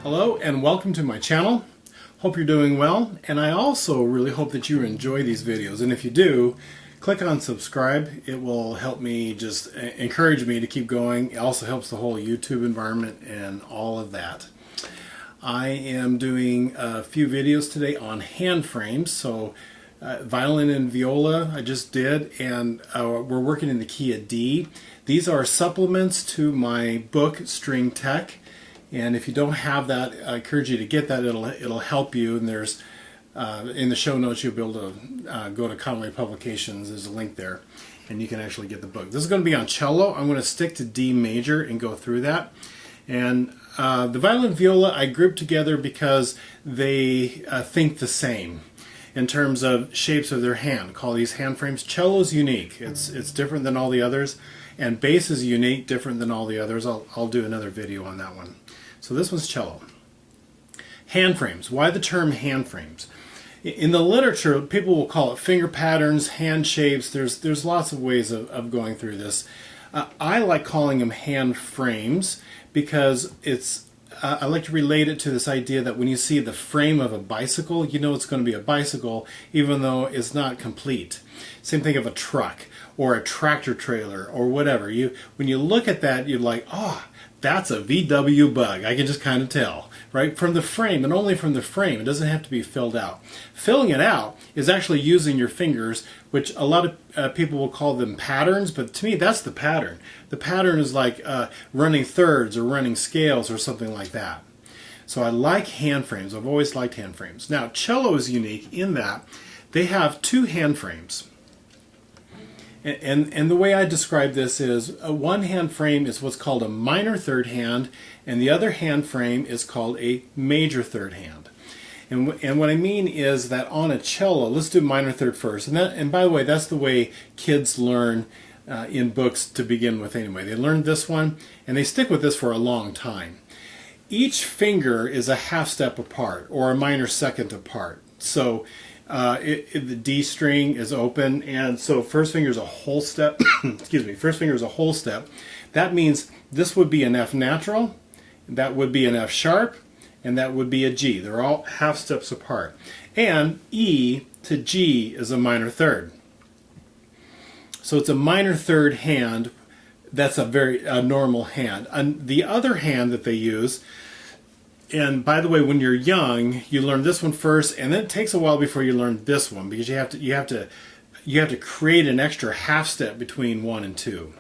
Hello and welcome to my channel. Hope you're doing well, and I also really hope that you enjoy these videos, and if you do, click on subscribe. It will help me, just encourage me to keep going. It also helps the whole YouTube environment and all of that. I am doing a few videos today on hand frames. So violin and viola I just did, and we're working in the key of D. These are supplements to my book String Tech. And if you don't have that, I encourage you to get that. It'll help you. And there's in the show notes, you'll be able to go to Conway Publications. There's a link there, and you can actually get the book. This is going to be on cello. I'm going to stick to D major and go through that. And the violin and viola I grouped together because they think the same in terms of shapes of their hand. Call these hand frames. Cello's unique. It's different than all the others, and bass is unique, different than all the others. I'll do another video on that one. So this one's cello. Hand frames. Why the term hand frames? In the literature, people will call it finger patterns, hand shapes. There's lots of ways of going through this. I like calling them hand frames because I like to relate it to this idea that when you see the frame of a bicycle, you know it's going to be a bicycle even though it's not complete. Same thing of a truck or a tractor trailer or whatever. When you look at that, you're like, oh, that's a VW bug. I can just kind of tell, right? From the frame, and only from the frame. It doesn't have to be filled out. Filling it out is actually using your fingers, which a lot of people will call them patterns, but to me, that's the pattern. The pattern is like running thirds or running scales or something like that. So I like hand frames. I've always liked hand frames. Now, cello is unique in that they have two hand frames. And the way I describe this is one hand frame is what's called a minor third hand, and the other hand frame is called a major third hand. And what I mean is that on a cello, let's do minor third first. And by the way, that's the way kids learn in books to begin with anyway. They learn this one, and they stick with this for a long time. Each finger is a half step apart, or a minor second apart. So the D string is open, and so first finger is a whole step. Excuse me. First finger is a whole step. That means this would be an F natural, that would be an F sharp, and that would be a G. They're all half steps apart. And E to G is a minor third. So it's a minor third hand. That's a very normal hand. And the other hand that they use. And by the way, when you're young, you learn this one first, and then it takes a while before you learn this one because you have to create an extra half step between 1 and 2.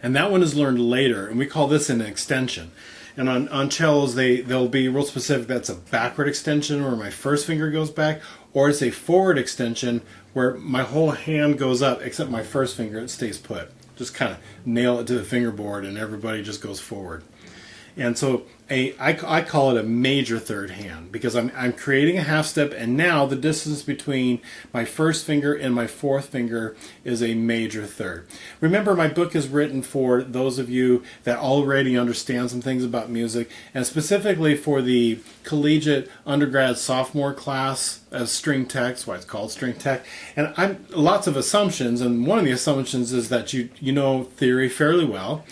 And that one is learned later, and we call this an extension. And on cellos, they'll be real specific. That's a backward extension where my first finger goes back, or it's a forward extension where my whole hand goes up except my first finger, it stays put. Just kind of nail it to the fingerboard, and everybody just goes forward. And so I call it a major third hand because I'm creating a half step, and now the distance between my first finger and my fourth finger is a major third. Remember, my book is written for those of you that already understand some things about music, and specifically for the collegiate undergrad sophomore class as String Tech. That's why it's called String Tech. And I'm lots of assumptions, and one of the assumptions is that you know theory fairly well.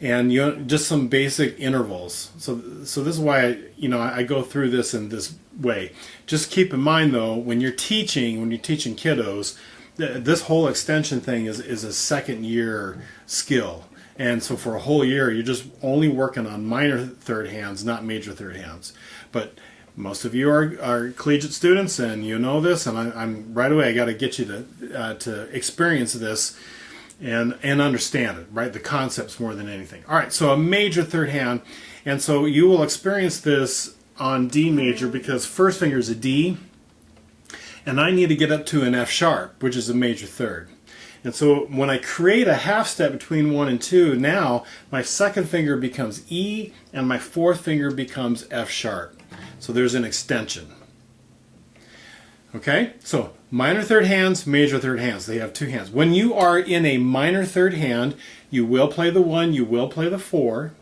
And just some basic intervals. So this is why I go through this in this way. Just keep in mind though, when you're teaching kiddos, this whole extension thing is a second year skill. And so for a whole year, you're just only working on minor third hands, not major third hands. But most of you are collegiate students, and you know this. And I'm right away. I got to get you to experience this. And understand it, right? The concepts more than anything. All right, so a major third hand, and so you will experience this on D major because first finger is a D, and I need to get up to an F sharp, which is a major third. And so when I create a half step between 1 and 2, now my second finger becomes E, and my fourth finger becomes F sharp. So there's an extension. Okay, so minor third hands, major third hands. They have two hands. When you are in a minor third hand, you will play the 1, you will play the 4.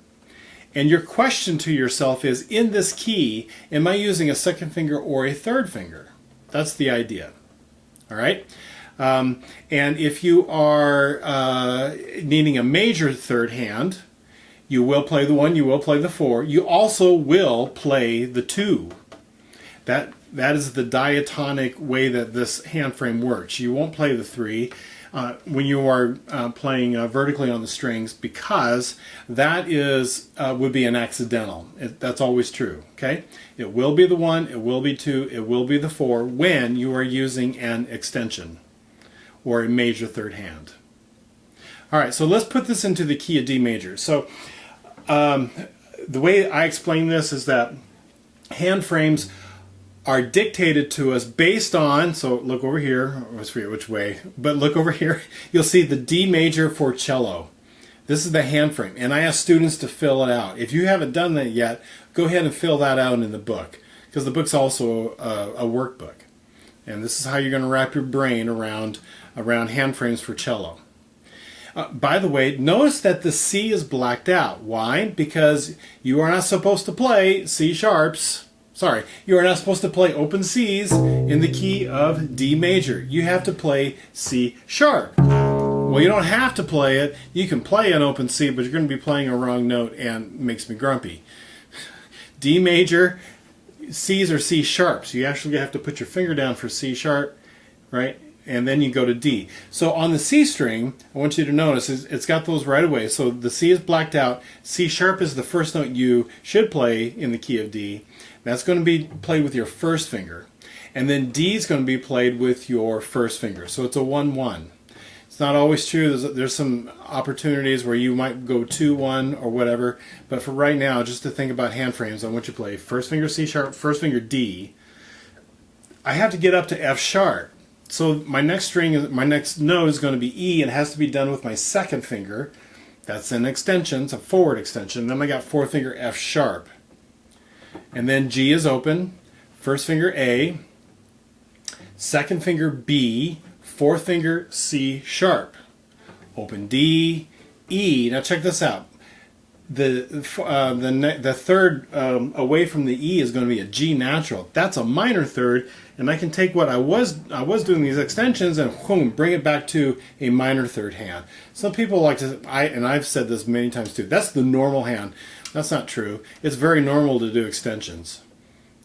And your question to yourself is, in this key, am I using a second finger or a third finger? That's the idea. All right? And if you are needing a major third hand, You will play the 1, you will play the 4. You also will play the 2. That is the diatonic way that this hand frame works. You won't play the 3 when you are playing vertically on the strings, because that would be an accidental. That's always true. Okay, it will be the 1, it will be 2, it will be the 4 when you are using an extension or a major third hand. All right, so let's put this into the key of D major. So the way I explain this is that hand frames are dictated to us based on, so look over here, I forget which way, but look over here, you'll see the D major for cello. This is the hand frame, and I ask students to fill it out. If you haven't done that yet, go ahead and fill that out in the book, because the book's also a workbook. And this is how you're going to wrap your brain around hand frames for cello. By the way, notice that the C is blacked out. Why? Because you are not supposed to play C sharps. Sorry, you are not supposed to play open Cs in the key of D major. You have to play C sharp. Well, you don't have to play it. You can play an open C, but you're going to be playing a wrong note, and it makes me grumpy. D major, Cs are C sharps. You actually have to put your finger down for C sharp, right? And then you go to D. So on the C string, I want you to notice it's got those right away. So the C is blacked out. C sharp is the first note you should play in the key of D. That's going to be played with your first finger. And then D is going to be played with your first finger. So it's a 1-1. It's not always true. There's some opportunities where you might go 2-1 or whatever. But for right now, just to think about hand frames, I want you to play first finger C sharp, first finger D. I have to get up to F sharp. So my next note is going to be E, and it has to be done with my second finger. That's an extension, it's a forward extension. Then I got fourth finger F sharp. And then G is open, first finger A, second finger B, fourth finger C sharp. Open D, E. Now check this out. The third away from the E is going to be a G natural. That's a minor third, and I can take what I was doing these extensions and boom, bring it back to a minor third hand. Some people like to, and I've said this many times too, that's the normal hand. That's not true. It's very normal to do extensions.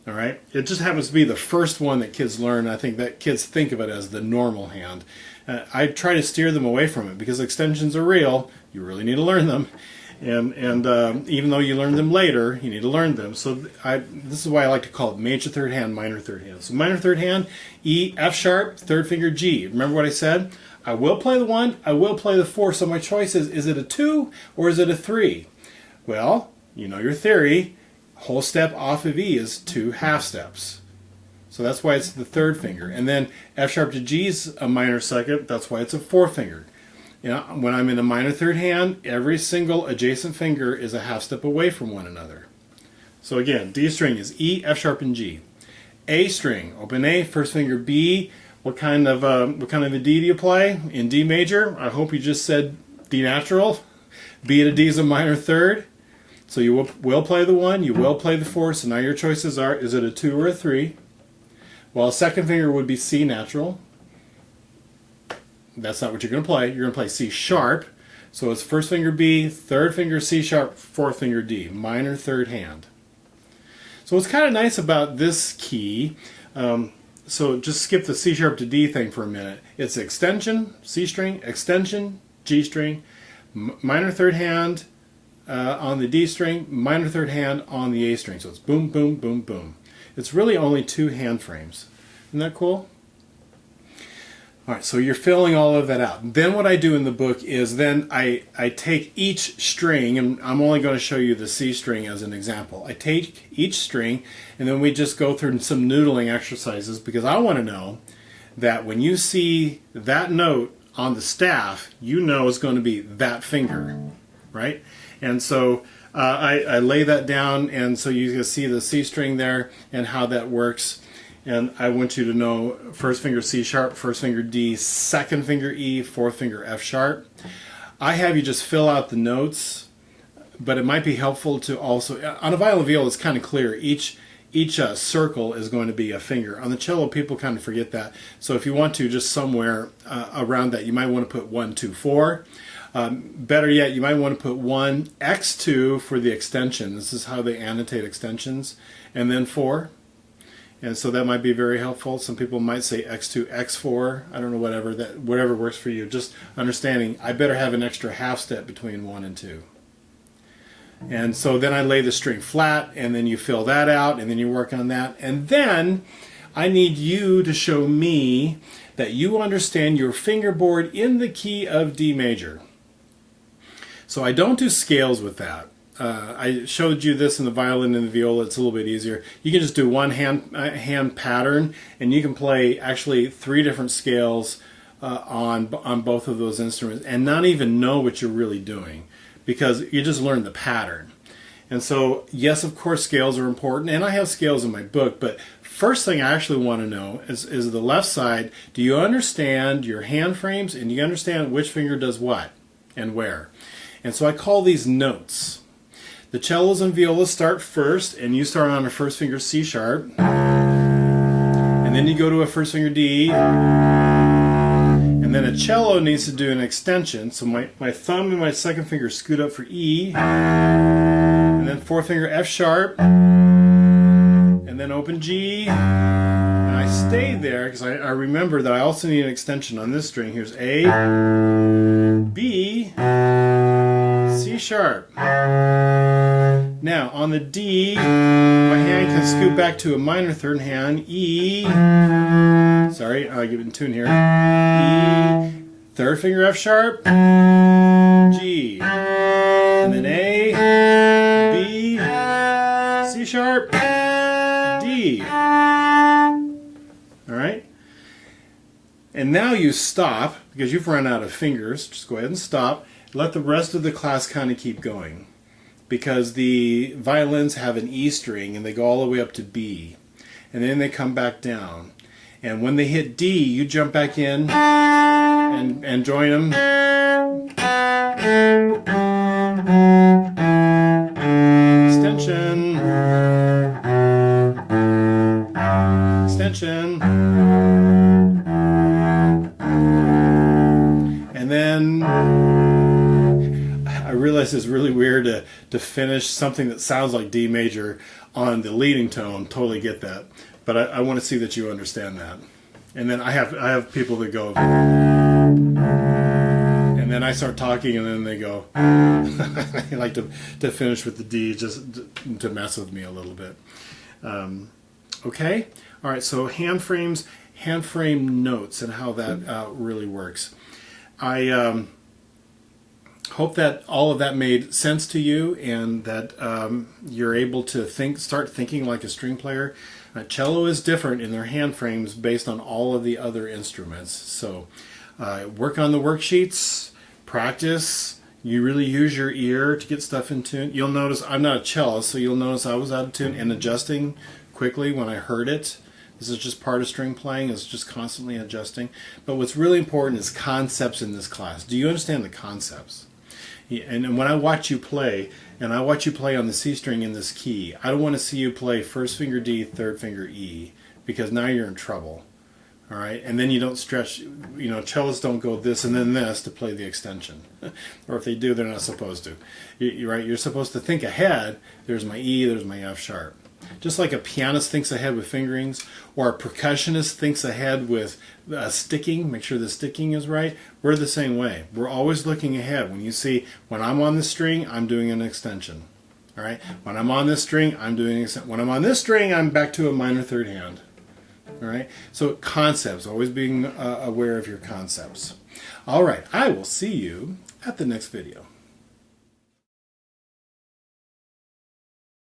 All right? It just happens to be the first one that kids learn. I think that kids think of it as the normal hand. I try to steer them away from it because extensions are real. You really need to learn them. And even though you learn them later, you need to learn them. So this is why I like to call it major third hand, minor third hand. So minor third hand, E, F sharp, third finger G. Remember what I said? I will play the 1, I will play the 4. So my choice is it a 2 or is it a 3? Well, you know your theory. Whole step off of E is 2 half steps. So that's why it's the third finger. And then F sharp to G is a minor second. That's why it's a fourth finger. You know, when I'm in a minor third hand, every single adjacent finger is a half step away from one another. So again, D string is E, F sharp, and G. A string, open A, first finger B. What kind of a D do you play in D major? I hope you just said D natural. B to D is a minor third. So you will play the 1, you will play the 4. So now your choices are: is it a 2 or a 3? Well, second finger would be C natural. That's not what you're going to play. You're going to play C sharp. So it's first finger B, third finger C sharp, fourth finger D. Minor third hand. So what's kind of nice about this key, so just skip the C sharp to D thing for a minute. It's extension, C string, extension, G string, minor third hand on the D string, minor third hand on the A string. So it's boom, boom, boom, boom. It's really only 2 hand frames. Isn't that cool? All right, so you're filling all of that out. Then what I do in the book is then I take each string, and I'm only going to show you the C string as an example. I take each string, and then we just go through some noodling exercises, because I want to know that when you see that note on the staff, you know it's going to be that finger, right? And so I lay that down, and so you can see the C string there and how that works. And I want you to know first finger C sharp, first finger D, second finger E, fourth finger F sharp. I have you just fill out the notes, but it might be helpful to also, on a violin viola it's kind of clear. Each circle is going to be a finger. On the cello, people kind of forget that. So if you want to, just somewhere around that, you might want to put 1, 2, 4. Better yet, you might want to put 1 X2 for the extension. This is how they annotate extensions. And then 4. And so that might be very helpful. Some people might say X2, X4. I don't know, whatever works for you. Just understanding, I better have an extra half step between 1 and 2. And so then I lay the string flat, and then you fill that out, and then you work on that. And then I need you to show me that you understand your fingerboard in the key of D major. So I don't do scales with that. I showed you this in the violin and the viola. It's a little bit easier. You can just do one hand pattern, and you can play actually 3 different scales on both of those instruments and not even know what you're really doing, because you just learn the pattern. And so, yes, of course, scales are important, and I have scales in my book, but first thing I actually want to know is the left side. Do you understand your hand frames, and do you understand which finger does what and where? And so I call these notes. The cellos and violas start first, and you start on a first finger C sharp, and then you go to a first finger D, and then a cello needs to do an extension. So my thumb and my second finger scoot up for E, and then fourth finger F sharp, and then open G, and I stay there because I remember that I also need an extension on this string. Here's A, B, C sharp. Now on the D, my hand can scoot back to a minor third hand. E, sorry, I'll get in tune here. E, third finger F sharp, G, and then A, B, C sharp, D. All right? And now you stop, because you've run out of fingers. Just go ahead and stop. Let the rest of the class kind of keep going, because the violins have an E string and they go all the way up to B, and then they come back down. And when they hit D, you jump back in and join them. Extension. Extension. And then I realize it's really weird to finish something that sounds like D major on the leading tone. Totally get that. But I want to see that you understand that. And then I have people that go, and then I start talking, and then they go, they like to finish with the D just to mess with me a little bit. Okay? All right, so hand frames, hand frame notes, and how that really works. I hope that all of that made sense to you, and that you're able to start thinking like a string player. Cello is different in their hand frames based on all of the other instruments. So work on the worksheets, practice. You really use your ear to get stuff in tune. You'll notice I'm not a cellist, so you'll notice I was out of tune and adjusting quickly when I heard it. This is just part of string playing. It's just constantly adjusting. But what's really important is concepts in this class. Do you understand the concepts? And when I watch you play, and I watch you play on the C string in this key, I don't want to see you play first finger D, third finger E, because now you're in trouble. All right? And then you don't stretch, you know, cellists don't go this and then this to play the extension. Or if they do, they're not supposed to. You're right, you're supposed to think ahead. There's my E, there's my F sharp. Just like a pianist thinks ahead with fingerings, or a percussionist thinks ahead with sticking, make sure the sticking is right, we're the same way. We're always looking ahead. When you see, when I'm on this string, I'm doing an extension. All right? When I'm on this string, I'm doing an extension. When I'm on this string, I'm back to a minor third hand. All right? So concepts, always being aware of your concepts. All right, I will see you at the next video.